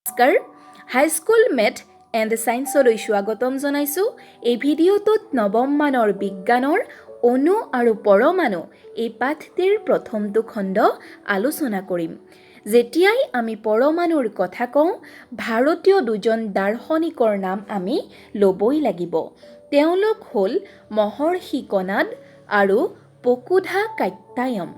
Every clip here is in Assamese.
নমস্কাৰ হাইস্কুল মেথ এণ্ড ছায়েন্সলৈ স্বাগতম জনাইছোঁ। এই ভিডিঅ'টোত নৱম মানৰ বিজ্ঞানৰ অণু আৰু পৰমাণু এই পাঠটিৰ প্ৰথমটো খণ্ড আলোচনা কৰিম। যেতিয়াই আমি পৰমাণুৰ কথা কওঁ, ভাৰতীয় দুজন দাৰ্শনিকৰ নাম আমি ল'বই লাগিব। তেওঁলোক হ'ল মহৰ্ষি কণাদ আৰু পকুধা কাত্যায়ন।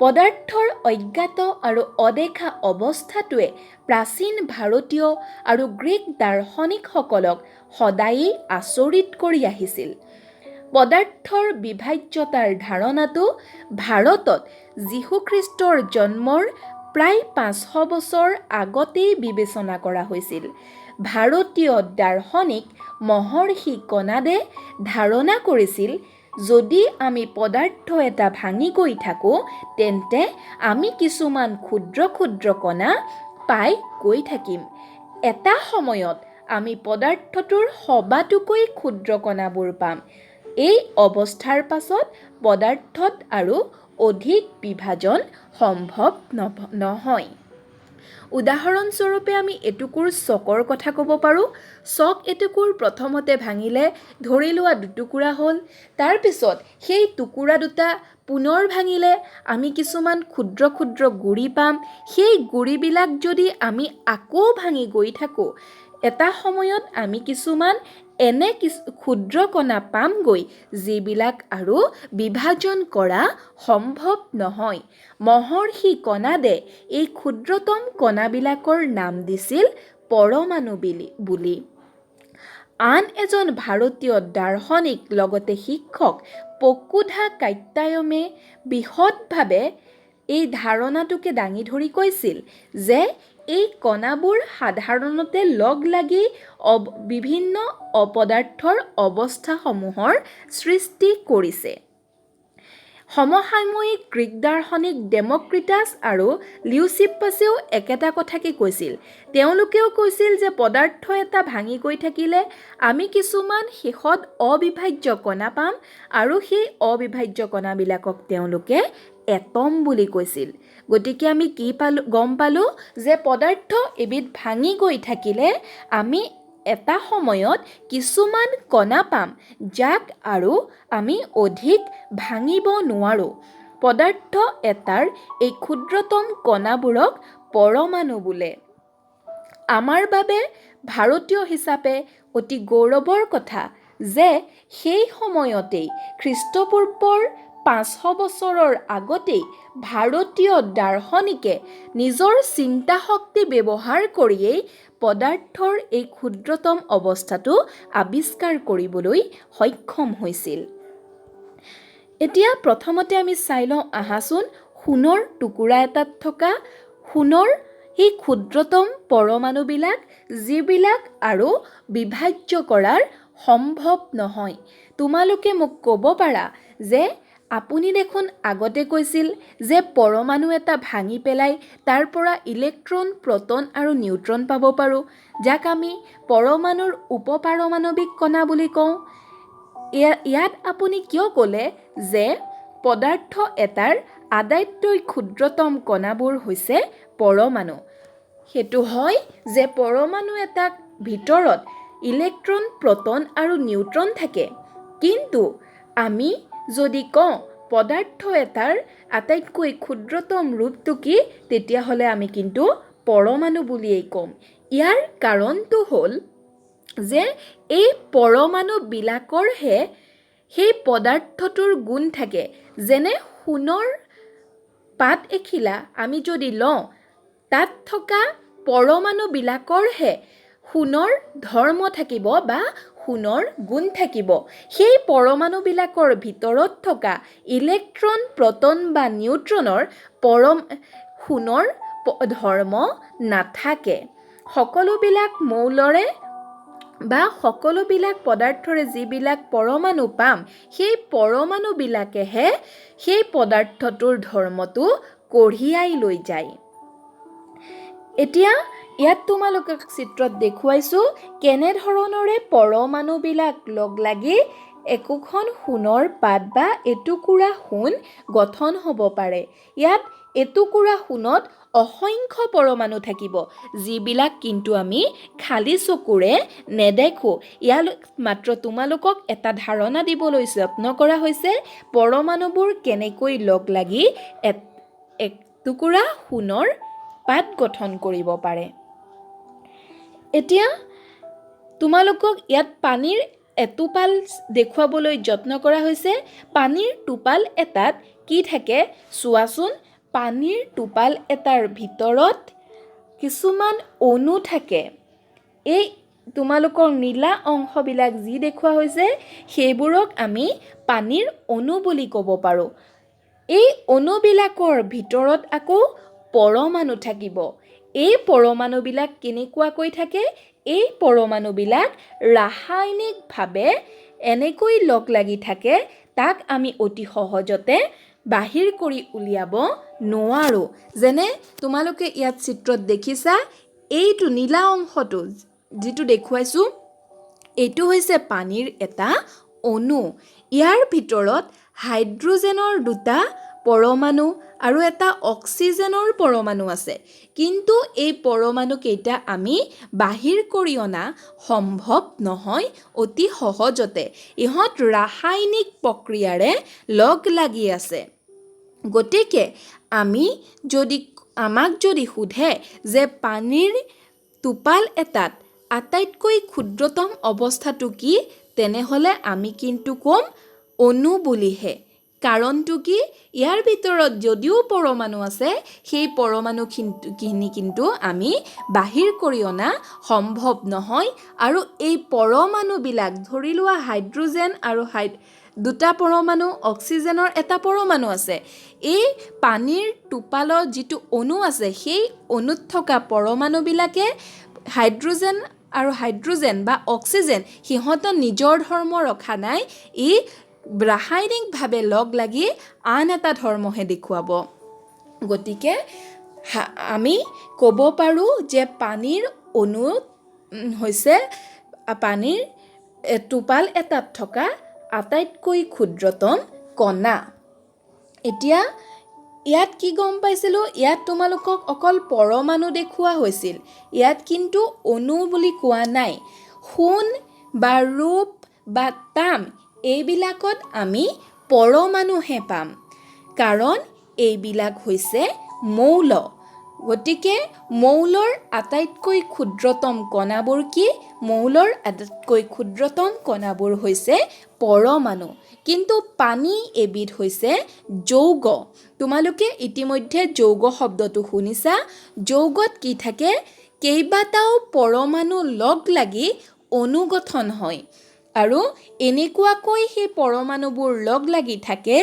পদাৰ্থৰ অজ্ঞাত আৰু অদেখা অৱস্থাটোৱে প্ৰাচীন ভাৰতীয় আৰু গ্ৰীক দাৰ্শনিকসকলক সদায়েই আচৰিত কৰি আহিছিল। পদাৰ্থৰ বিভাজ্যতাৰ ধাৰণাটো ভাৰতত যীশুখ্ৰীষ্টৰ জন্মৰ প্ৰায় 500 বছৰ আগতেই বিবেচনা কৰা হৈছিল। ভাৰতীয় দাৰ্শনিক মহৰ্ষি কণাদে ধাৰণা কৰিছিল, যদি আমি পদাৰ্থ এটা ভাঙি গৈ থাকোঁ, তেন্তে আমি কিছুমান ক্ষুদ্ৰ ক্ষুদ্ৰ কণা পাই গৈ থাকিম। এটা সময়ত আমি পদাৰ্থটোৰ সবাতোকৈ ক্ষুদ্ৰ কণাবোৰ পাম। এই অৱস্থাৰ পাছত পদাৰ্থত আৰু অধিক বিভাজন সম্ভৱ নহয়। উদাহৰণস্বৰূপে আমি এটুকুৰ চকৰ কথা ক'ব পাৰোঁ। চক এটুকুৰ প্ৰথমতে ভাঙিলে ধৰি লোৱা দুটুকুৰা হ'ল। তাৰপিছত সেই টুকুৰা দুটা পুনৰ ভাঙিলে আমি কিছুমান ক্ষুদ্ৰ ক্ষুদ্ৰ গুৰি পাম। সেই গুৰিবিলাক যদি আমি আকৌ ভাঙি গৈ থাকোঁ, এটা সময়ত আমি কিছুমান এনে ক্ষুদ্ৰ কণা পামগৈ, যিবিলাক আৰু বিভাজন কৰা সম্ভৱ নহয়। মহৰ্ষি কণাদে এই ক্ষুদ্ৰতম কণাবিলাকৰ নাম দিছিল পৰমাণু বুলি। আন এজন ভাৰতীয় দাৰ্শনিক লগতে শিক্ষক পকুধা কাত্যায়নে বিশদভাৱে এই ধাৰণাটোকে দাঙি ধৰি কৈছিল যে এই কণাবোৰ সাধাৰণতে লগ লাগি বিভিন্ন অপদাৰ্থৰ অৱস্থাসমূহৰ সৃষ্টি কৰিছে। সমসাময়িক গ্ৰীক দাৰ্শনিক ডেমক্ৰিটাছ আৰু লিউচিপাছেও একেটা কথাকে কৈছিল। তেওঁলোকেও কৈছিল যে পদাৰ্থ এটা ভাঙি গৈ থাকিলে আমি কিছুমান শেষত অবিভাজ্য কণা পাম আৰু সেই অবিভাজ্য কণাবিলাকক তেওঁলোকে এটম বুলি কৈছিল। গতিকে আমি কি গম পালোঁ যে পদাৰ্থ এবিধ ভাঙি গৈ থাকিলে আমি এটা সময়ত কিছুমান কণা পাম, যাক আৰু আমি অধিক ভাঙিব নোৱাৰোঁ। পদাৰ্থ এটাৰ এই ক্ষুদ্ৰতম কণাবোৰক পৰমাণু বোলে। আমাৰ বাবে ভাৰতীয় হিচাপে অতি গৌৰৱৰ কথা যে সেই সময়তেই খ্ৰীষ্টপূৰ্বৰ 500 বছৰৰ আগতেই ভাৰতীয় দাৰ্শনিকে নিজৰ চিন্তা শক্তি ব্যৱহাৰ কৰিয়েই পদাৰ্থৰ এই ক্ষুদ্ৰতম অৱস্থাটো আৱিষ্কাৰ কৰিবলৈ সক্ষম হৈছিল। এতিয়া প্ৰথমতে আমি চাই লওঁ আহাচোন, সোণৰ টুকুৰা এটাত থকা সোণৰ সেই ক্ষুদ্ৰতম পৰমাণুবিলাক, যিবিলাক আৰু বিভাজ্য কৰাৰ সম্ভৱ নহয়। তোমালোকে মোক ক'ব পাৰা যে আপুনি দেখোন আগতে কৈছিল যে পৰমাণু এটা ভাঙি পেলাই তাৰ পৰা ইলেক্ট্ৰন, প্ৰটন আৰু নিউট্ৰন পাব পাৰোঁ, যাক আমি পৰমাণুৰ উপপাৰমাণৱিক কণা বুলি কওঁ। ইয়াত আপুনি কিয় ক'লে যে পদাৰ্থ এটাৰ আটাইতকৈ ক্ষুদ্ৰতম কণাবোৰ হৈছে পৰমাণু? সেইটো হয় যে পৰমাণু এটাৰ ভিতৰত ইলেক্ট্ৰন, প্ৰটন আৰু নিউট্ৰন থাকে। কিন্তু আমি যদি কওঁ পদাৰ্থ এটাৰ আটাইতকৈ ক্ষুদ্ৰতম ৰূপটো কি, তেতিয়াহ'লে আমি কিন্তু পৰমাণু বুলিয়েই ক'ম। ইয়াৰ কাৰণটো হ'ল যে এই পৰমাণুবিলাকৰহে সেই পদাৰ্থটোৰ গুণ থাকে। যেনে সোণৰ পাত এখিলা আমি যদি লওঁ, তাত থকা পৰমাণুবিলাকৰহে সোণৰ ধৰ্ম থাকিব বা সোণৰ গুণ থাকিব। সেই পৰমাণুবিলাকৰ ভিতৰত থকা ইলেক্ট্ৰন, প্ৰটন বা নিউট্ৰনৰ সোণৰ ধৰ্ম নাথাকে। সকলোবিলাক মৌলৰে বা সকলোবিলাক পদাৰ্থৰে যিবিলাক পৰমাণু পাম, সেই পৰমাণুবিলাকেহে সেই পদাৰ্থটোৰ ধৰ্মটো কঢ়িয়াই লৈ যায়। এতিয়া ইয়াত তোমালোকক চিত্ৰত দেখুৱাইছোঁ কেনেধৰণৰে পৰমাণুবিলাক লগ লাগি একোখন সোণৰ পাত বা এটুকুৰা সোণ গঠন হ'ব পাৰে। ইয়াত এটুকুৰা সোণত অসংখ্য পৰমাণু থাকিব, যিবিলাক কিন্তু আমি খালী চকুৰে নেদেখোঁ। ইয়াত মাত্ৰ তোমালোকক এটা ধাৰণা দিবলৈ যত্ন কৰা হৈছে পৰমাণুবোৰ কেনেকৈ লগ লাগি এটুকুৰা সোণৰ পাত গঠন কৰিব পাৰে। এতিয়া তোমালোকক ইয়াত পানীৰ এটোপাল দেখুৱাবলৈ যত্ন কৰা হৈছে। পানীৰ টোপাল এটাত কি থাকে চোৱাচোন। পানীৰ টোপাল এটাৰ ভিতৰত কিছুমান অণু থাকে। এই তোমালোকৰ নীলা অংশবিলাক যি দেখুওৱা হৈছে সেইবোৰক আমি পানীৰ অণু বুলি ক'ব পাৰোঁ। এই অণুবিলাকৰ ভিতৰত আকৌ পৰমাণু থাকিব। এই পৰমাণুবিলাক কেনেকুৱাকৈ থাকে? এই পৰমাণুবিলাক ৰাসায়নিকভাৱে এনেকৈ লগ লাগি থাকে, তাক আমি অতি সহজতে বাহিৰ কৰি উলিয়াব নোৱাৰোঁ। যেনে তোমালোকে ইয়াত চিত্ৰত দেখিছা, এইটো নীলা অংশটো যিটো দেখুৱাইছোঁ, এইটো হৈছে পানীৰ এটা অণু। ইয়াৰ ভিতৰত হাইড্ৰজেনৰ দুটা পৰমাণু আৰু এটা অক্সিজেনৰ পৰমাণু আছে। কিন্তু এই পৰমাণুকেইটা আমি বাহিৰ কৰি অনা সম্ভৱ নহয় অতি সহজতে। ইহঁত ৰাসায়নিক প্ৰক্ৰিয়াৰে লগ লাগি আছে। গতিকে আমাক যদি সোধে যে পানীৰ টোপাল এটাত আটাইতকৈ ক্ষুদ্ৰতম অৱস্থাটো কি, তেনেহ'লে আমি কিন্তু ক'ম অণু বুলিহে। কাৰণটো কি? ইয়াৰ ভিতৰত যদিও পৰমাণু আছে, সেই পৰমাণুখিনি কিন্তু আমি বাহিৰ কৰি অনা সম্ভৱ নহয়। আৰু এই পৰমাণুবিলাক ধৰি লোৱা হাইড্ৰজেন আৰু দুটা পৰমাণু, অক্সিজেনৰ এটা পৰমাণু আছে। এই পানীৰ টোপালত যিটো অণু আছে, সেই অণুত থকা পৰমাণুবিলাকে হাইড্ৰজেন বা অক্সিজেন সিহঁতৰ নিজৰ ধৰ্ম ৰখা নাই। ই ৰাসায়নিকভাৱে লগ লাগি আন এটা ধৰ্মহে দেখুৱাব। গতিকে আমি ক'ব পাৰোঁ যে পানীৰ অণু হৈছে পানীৰ টোপাল এটাত থকা আটাইতকৈ ক্ষুদ্ৰতম কণা। এতিয়া ইয়াত কি গম পাইছিলোঁ? ইয়াত তোমালোকক অকল পৰমাণু দেখুওৱা হৈছিল। ইয়াত কিন্তু অণু বুলি কোৱা নাই। সোণ বা ৰূপ বা তাম এইবিলাকত আমি পৰমাণুহে পাম, কাৰণ এইবিলাক হৈছে মৌল। গতিকে মৌলৰ আটাইতকৈ ক্ষুদ্ৰতম কণাবোৰ কি? মৌলৰ আটাইতকৈ ক্ষুদ্ৰতম কণাবোৰ হৈছে পৰমাণু। কিন্তু পানী এবিধ হৈছে যৌগ। তোমালোকে ইতিমধ্যে যৌগ শব্দটো শুনিছা। যৌগত কি থাকে? কেইবাটাও পৰমাণু লগ লাগি অণু গঠন হয়। আৰু এনেকুৱাকৈ সেই পৰমাণুবোৰ লগ লাগি থাকে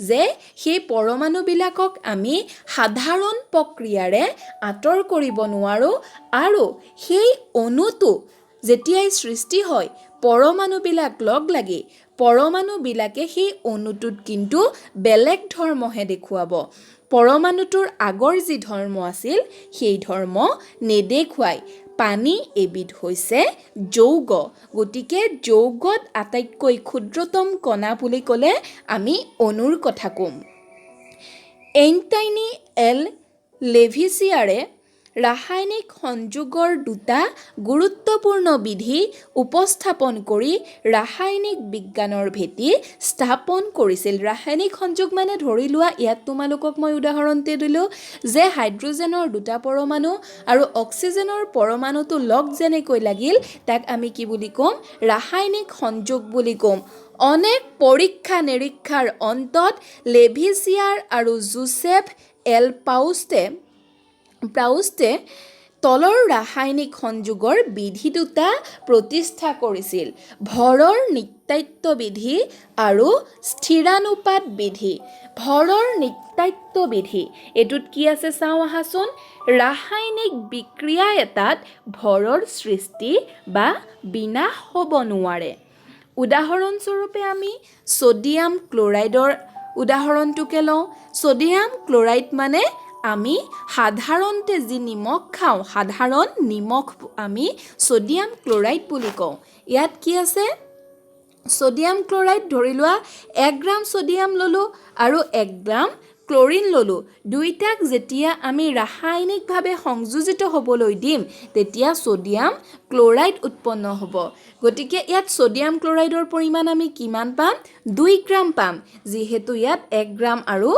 যে সেই পৰমাণুবিলাকক আমি সাধাৰণ প্ৰক্ৰিয়াৰে আঁতৰ কৰিব নোৱাৰোঁ। আৰু সেই অণুটো যেতিয়াই সৃষ্টি হয়, পৰমাণুবিলাক লগ লাগি পৰমাণুবিলাকে সেই অণুটোত কিন্তু বেলেগ ধৰ্মহে দেখুৱাব। পৰমাণুটোৰ আগৰ যি ধৰ্ম আছিল, সেই ধৰ্ম নেদেখুৱায়। পানী এবিধ হৈছে যৌগ। গতিকে যৌগত আটাইতকৈ ক্ষুদ্ৰতম কণা বুলি ক'লে আমি অণুৰ কথা ক'ম। এণ্টনি এল লেভিচিয়াৰে ৰাসায়নিক সংযোগৰ দুটা গুৰুত্বপূৰ্ণ বিধি উপস্থাপন কৰি ৰাসায়নিক বিজ্ঞানৰ ভেটি স্থাপন কৰিছিল। ৰাসায়নিক সংযোগ মানে ধৰি লোৱা, ইয়াত তোমালোকক মই উদাহৰণতে দিলোঁ যে হাইড্ৰজেনৰ দুটা পৰমাণু আৰু অক্সিজেনৰ পৰমাণুটো লগ যেনেকৈ লাগিল, তাক আমি কি বুলি ক'ম? ৰাসায়নিক সংযোগ বুলি ক'ম। অনেক পৰীক্ষা নিৰীক্ষাৰ অন্তত লেভিচিয়াৰ আৰু জোচেফ এল প্ৰাউষ্টে তলৰ ৰাসায়নিক সংযোগৰ বিধি দুটা প্ৰতিষ্ঠা কৰিছিল: ভৰৰ নিত্যায়িত্ব বিধি আৰু স্থিৰানুপাত বিধি। ভৰৰ নিত্যায়িত্ব বিধি, এইটোত কি আছে চাওঁ আহাচোন। ৰাসায়নিক বিক্ৰিয়া এটাত ভৰৰ সৃষ্টি বা বিনাশ হ'ব নোৱাৰে। উদাহৰণস্বৰূপে আমি ছ'ডিয়াম ক্লৰাইডৰ উদাহৰণটোকে লওঁ। ছ'ডিয়াম ক্লৰাইড মানে আমি সাধাৰণতে যি নিমখ খাওঁ, সাধাৰণ নিমখ আমি ছ'ডিয়াম ক্লৰাইড বুলি কওঁ। ইয়াত কি আছে? ছ'ডিয়াম ক্লৰাইড ধৰি লোৱা 1 গ্ৰাম ছ'ডিয়াম ল'লোঁ আৰু 1 গ্ৰাম ক্লৰিন ল'লোঁ, দুইটাক যেতিয়া আমি ৰাসায়নিকভাৱে সংযোজিত হ'বলৈ দিম তেতিয়া ছ'ডিয়াম ক্লৰাইড উৎপন্ন হ'ব। গতিকে ইয়াত ছ'ডিয়াম ক্লৰাইডৰ পৰিমাণ আমি কিমান পাম? 2 গ্ৰাম পাম। যিহেতু ইয়াত 1 গ্ৰাম আৰু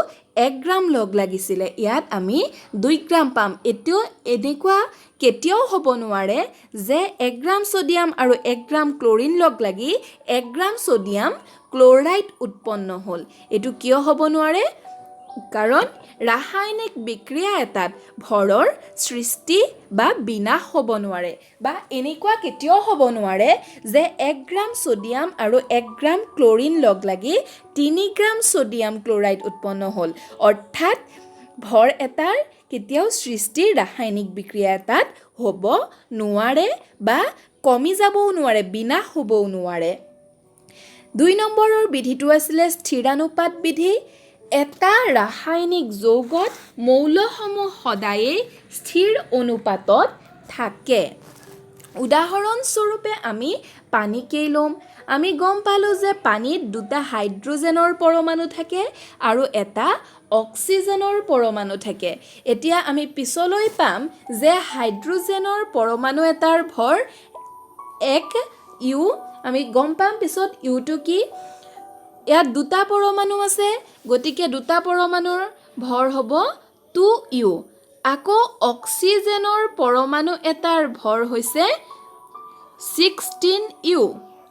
1 গ্ৰাম লগ লাগিছিলে, ইয়াত আমি 2 গ্ৰাম পাম। এইটো এনেকুৱা কেতিয়াও হ'ব নোৱাৰে যে 1 গ্ৰাম ছ'ডিয়াম আৰু 1 গ্ৰাম ক্লৰিন লগ লাগি 1 গ্ৰাম ছ'ডিয়াম ক্লৰাইড উৎপন্ন হ'ল। এইটো কিয় হ'ব নোৱাৰে? কাৰণ ৰাসায়নিক বিক্ৰিয়া এটাত ভৰৰ সৃষ্টি বা বিনাশ হ'ব নোৱাৰে, বা এনেকুৱা কেতিয়াও হ'ব নোৱাৰে যে 1 গ্ৰাম ছ'ডিয়াম আৰু 1 গ্ৰাম ক্লৰিন লগ লাগি 3 গ্ৰাম ছ'ডিয়াম ক্লৰাইড উৎপন্ন হ'ল। অৰ্থাৎ ভৰ এটাৰ কেতিয়াও সৃষ্টি ৰাসায়নিক বিক্ৰিয়া এটাত হ'ব নোৱাৰে বা কমি যাবও নোৱাৰে, বিনাশ হ'বও নোৱাৰে। 2 নম্বৰৰ বিধিটো আছিলে স্থিৰানুপাত বিধি। এটা ৰাসায়নিক যৌগত মৌলসমূহ সদায়েই স্থিৰ অনুপাতত থাকে। উদাহৰণস্বৰূপে আমি পানীকেই ল'ম। আমি গম পালোঁ যে পানীত 2টা হাইড্ৰজেনৰ পৰমাণু থাকে আৰু এটা অক্সিজেনৰ পৰমাণু থাকে। এতিয়া আমি পিছলৈ পাম যে হাইড্ৰজেনৰ পৰমাণু এটাৰ ভৰ 1 ইউ। আমি গম পাম পিছত ইউটো কি। ইয়াত 2টা পৰমাণু আছে, গতিকে 2টা পৰমাণুৰ ভৰ হ'ব 2 ইউ। আকৌ অক্সিজেনৰ পৰমাণু এটাৰ ভৰ হৈছে 16 ইউ।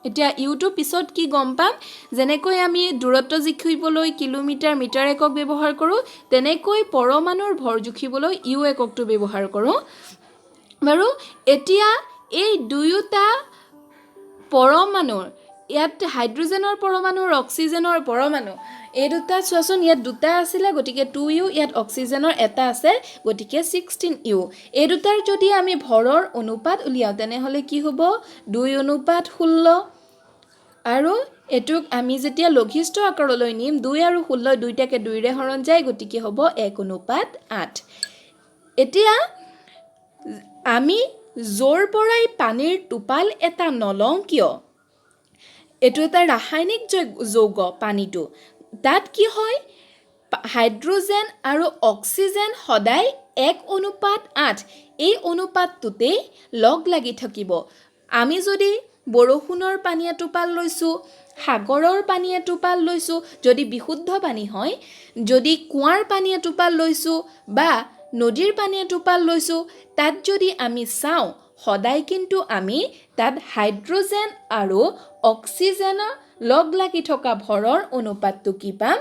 এতিয়া ইউটো পিছত কি গম পাম। যেনেকৈ আমি দূৰত্ব জুখিবলৈ কিলোমিটাৰ মিটাৰ একক ব্যৱহাৰ কৰোঁ, তেনেকৈ পৰমাণুৰ ভৰ জুখিবলৈ ইউ এককটো ব্যৱহাৰ কৰোঁ। বাৰু এতিয়া এই দুয়োটা পৰমাণুৰ, ইয়াত হাইড্ৰজেনৰ পৰমাণু আৰু অক্সিজেনৰ পৰমাণু, এই দুটা চোৱাচোন, ইয়াত 2টা আছিলে গতিকে 2 ইউ, ইয়াত অক্সিজেনৰ এটা আছে গতিকে 16 ইউ। এই দুটাৰ যদি আমি ভৰৰ অনুপাত উলিয়াওঁ তেনেহ'লে কি হ'ব? 2:16। আৰু এইটোক আমি যেতিয়া লঘিষ্ঠ আকাৰলৈ নিম, 2 আৰু 16 দুইটাকে 2ৰে হৰণ যায়, গতিকে হ'ব 1:8। এতিয়া আমি য'ৰ পৰাই পানীৰ টোপাল এটা নলওঁ কিয়, এইটো এটা ৰাসায়নিক যৌগ পানীটো, তাত কি হয় হাইড্ৰজেন আৰু অক্সিজেন সদায় 1:8 এই অনুপাতটোতেই লগ লাগি থাকিব। আমি যদি বৰষুণৰ পানী এটোপাল লৈছোঁ, সাগৰৰ পানী এটোপাল লৈছোঁ, যদি বিশুদ্ধ পানী হয়, যদি কুঁৱাৰ পানী এটোপাল লৈছোঁ বা নদীৰ পানী এটোপাল লৈছোঁ, তাত যদি আমি চাওঁ সদায় কিন্তু আমি তাত হাইড্ৰজেন আৰু অক্সিজেনৰ লগ লাগি থকা ভৰৰ অনুপাতটো কি পাম?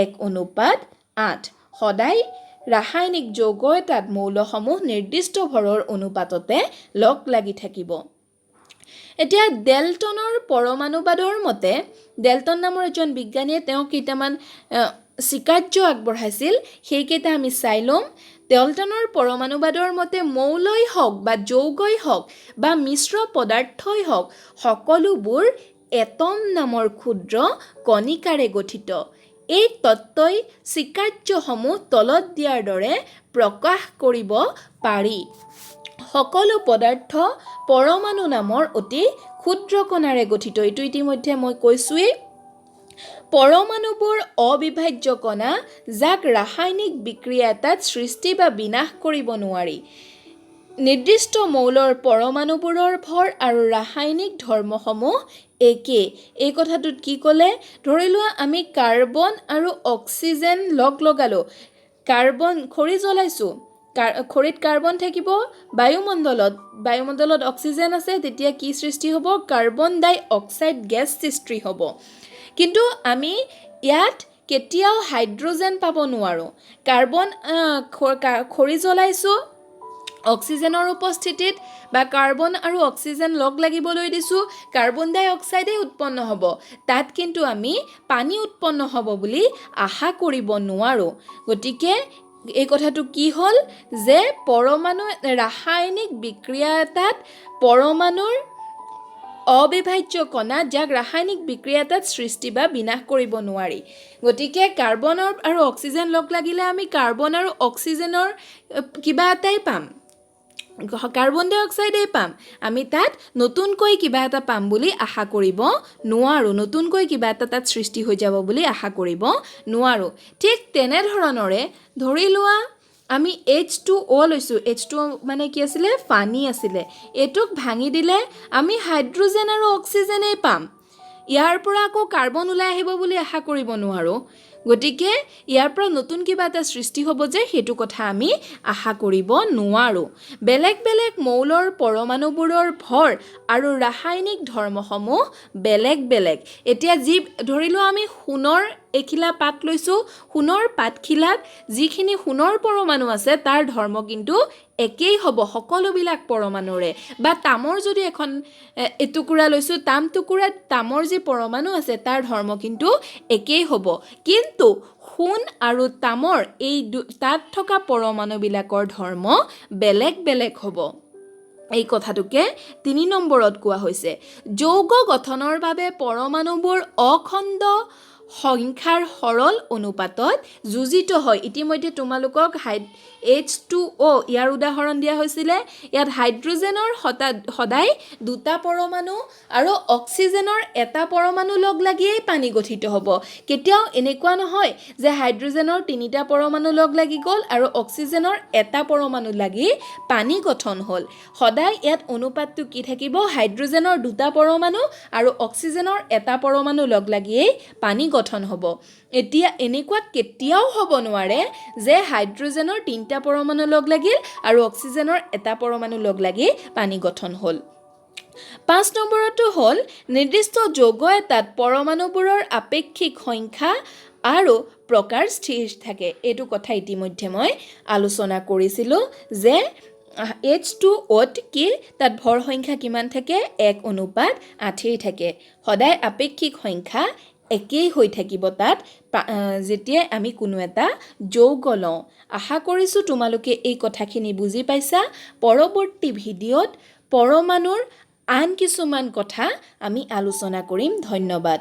1:8। সদায় ৰাসায়নিক যৌগ এটাত মৌলসমূহ নিৰ্দিষ্ট ভৰৰ অনুপাততে লগ লাগি থাকিব। এতিয়া ডেল্টনৰ পৰমাণুবাদৰ মতে, ডেল্টন নামৰ এজন বিজ্ঞানীয়ে তেওঁ কেইটামান স্বীকাৰ্য আগবঢ়াইছিল, সেইকেইটা আমি চাই ল'ম। ডেল্টনৰ পৰমাণুবাদৰ মতে মৌলই হওক বা যৌগই হওক বা মিশ্ৰ পদাৰ্থই হওক, সকলোবোৰ এটম নামৰ ক্ষুদ্ৰ কণিকাৰে গঠিত। এই তত্ত্বই স্বীকাৰ্যসমূহ তলত দিয়াৰ দৰে প্ৰকাশ কৰিব পাৰি। সকলো পদাৰ্থ পৰমাণু নামৰ অতি ক্ষুদ্ৰ কণাৰে গঠিত। এইটো ইতিমধ্যে মই কৈছোঁৱেই। পৰমাণুবোৰ অবিভাজ্য কণা, যাক ৰাসায়নিক বিক্ৰিয়া এটাত সৃষ্টি বা বিনাশ কৰিব নোৱাৰি। নিৰ্দিষ্ট মৌলৰ পৰমাণুবোৰৰ ভৰ আৰু ৰাসায়নিক ধৰ্মসমূহ একে। এই কথাটোত কি ক'লে? ধৰি লোৱা আমি কাৰ্বন আৰু অক্সিজেন লগ লগালোঁ। খৰি জ্বলাইছোঁ, খৰিত কাৰ্বন থাকিব, বায়ুমণ্ডলত অক্সিজেন আছে, তেতিয়া কি সৃষ্টি হ'ব? কাৰ্বন ডাই অক্সাইড গেছ সৃষ্টি হ'ব। কিন্তু আমি ইয়াত কেতিয়াও হাইড্ৰজেন পাব নোৱাৰোঁ। খৰি জ্বলাইছোঁ অক্সিজেনৰ উপস্থিতিত, বা কাৰ্বন আৰু অক্সিজেন লগ লাগিবলৈ দিছোঁ, কাৰ্বন ডাই অক্সাইডেই উৎপন্ন হ'ব। তাত কিন্তু আমি পানী উৎপন্ন হ'ব বুলি আশা কৰিব নোৱাৰোঁ। গতিকে এই কথাটো কি হ'ল যে ৰাসায়নিক বিক্ৰিয়া এটাত পৰমাণুৰ অবিভাজ্য কণা, যাক ৰাসায়নিক বিক্ৰিয়া এটাত সৃষ্টি বা বিনাশ কৰিব নোৱাৰি। গতিকে কাৰ্বনৰ আৰু অক্সিজেন লগ লাগিলে আমি কাৰ্বন আৰু অক্সিজেনৰ কিবা এটাই পাম। কাৰ্বন ডাই অক্সাইডেই পাম, আমি তাত নতুনকৈ কিবা এটা পাম বুলি আশা কৰিব নোৱাৰোঁ, নতুনকৈ কিবা এটা তাত সৃষ্টি হৈ যাব বুলি আশা কৰিব নোৱাৰোঁ। ঠিক তেনেধৰণৰে ধৰি লোৱা আমি H2O লৈছোঁ, H2O মানে কি আছিলে, পানী আছিলে, এইটোক ভাঙি দিলে আমি হাইড্ৰজেন আৰু অক্সিজেনেই পাম, ইয়াৰ পৰা আকৌ কাৰ্বন ওলাই আহিব বুলি আশা কৰিব নোৱাৰোঁ। গতিকে ইয়াৰ পৰা নতুন কিবা এটা সৃষ্টি হ'ব যে সেইটো কথা আমি আশা কৰিব নোৱাৰোঁ। বেলেগ বেলেগ মৌলৰ পৰমাণুবোৰৰ ভৰ আৰু ৰাসায়নিক ধৰ্মসমূহ বেলেগ বেলেগ। এতিয়া যি ধৰি লোৱা আমি সোণৰ এখিলা পাত লৈছোঁ, সোণৰ পাতখিলাত যিখিনি সোণৰ পৰমাণু আছে তাৰ ধৰ্ম কিন্তু একেই হ'ব সকলোবিলাক পৰমাণুৰে। বা তামৰ যদি এখন এটুকুৰা লৈছোঁ, টুকুৰাত তামৰ যি পৰমাণু আছে তাৰ ধৰ্ম কিন্তু একেই হ'ব। কিন্তু সোণ আৰু তামৰ এই তাত থকা পৰমাণুবিলাকৰ ধৰ্ম বেলেগ বেলেগ হ'ব। এই কথাটোকে 3 নম্বৰত কোৱা হৈছে। যৌগ গঠনৰ বাবে পৰমাণুবোৰ অখণ্ড সংখ্যাৰ সৰল অনুপাতত যোজিত হয়। ইতিমধ্যে তোমালোকক H2O ইয়াৰ উদাহৰণ দিয়া হৈছিলে। ইয়াত হাইড্ৰজেনৰ সদায় 2টা পৰমাণু আৰু অক্সিজেনৰ এটা পৰমাণু লগ লাগিয়েই পানী গঠিত হ'ব। কেতিয়াও এনেকুৱা নহয় যে হাইড্ৰজেনৰ 3টা পৰমাণু লগ লাগি গ'ল আৰু অক্সিজেনৰ এটা পৰমাণু লাগি পানী গঠন হ'ল। সদায় ইয়াত অনুপাতটো কি থাকিব, হাইড্ৰজেনৰ 2টা পৰমাণু আৰু অক্সিজেনৰ এটা পৰমাণু লগ লাগিয়েই পানী গঠন হ'ব। এতিয়া এনেকুৱা কেতিয়াও হ'ব নোৱাৰে যে হাইড্ৰজেনৰ 3টা পৰমাণু লগ লাগিল আৰু অক্সিজেনৰ এটা পৰমাণু লগ লাগি পানী গঠন হ'ল। 5 নম্বৰটো হ'ল নিৰ্দিষ্ট যৌগ এটাত পৰমাণুবোৰৰ আপেক্ষিক সংখ্যা আৰু প্ৰকাৰ স্থিৰ থাকে। এইটো কথা ইতিমধ্যে মই আলোচনা কৰিছিলোঁ যে H2Oত কি তাত ভৰ সংখ্যা কিমান থাকে, 1:8 থাকে। সদায় আপেক্ষিক সংখ্যা একেই হৈ থাকিব তাত যেতিয়াই আমি কোনো এটা যৌগ লওঁ। আশা কৰিছোঁ তোমালোকে এই কথাখিনি বুজি পাইছা। পৰৱৰ্তী ভিডিঅ'ত পৰমাণুৰ আন কিছুমান কথা আমি আলোচনা কৰিম। ধন্যবাদ।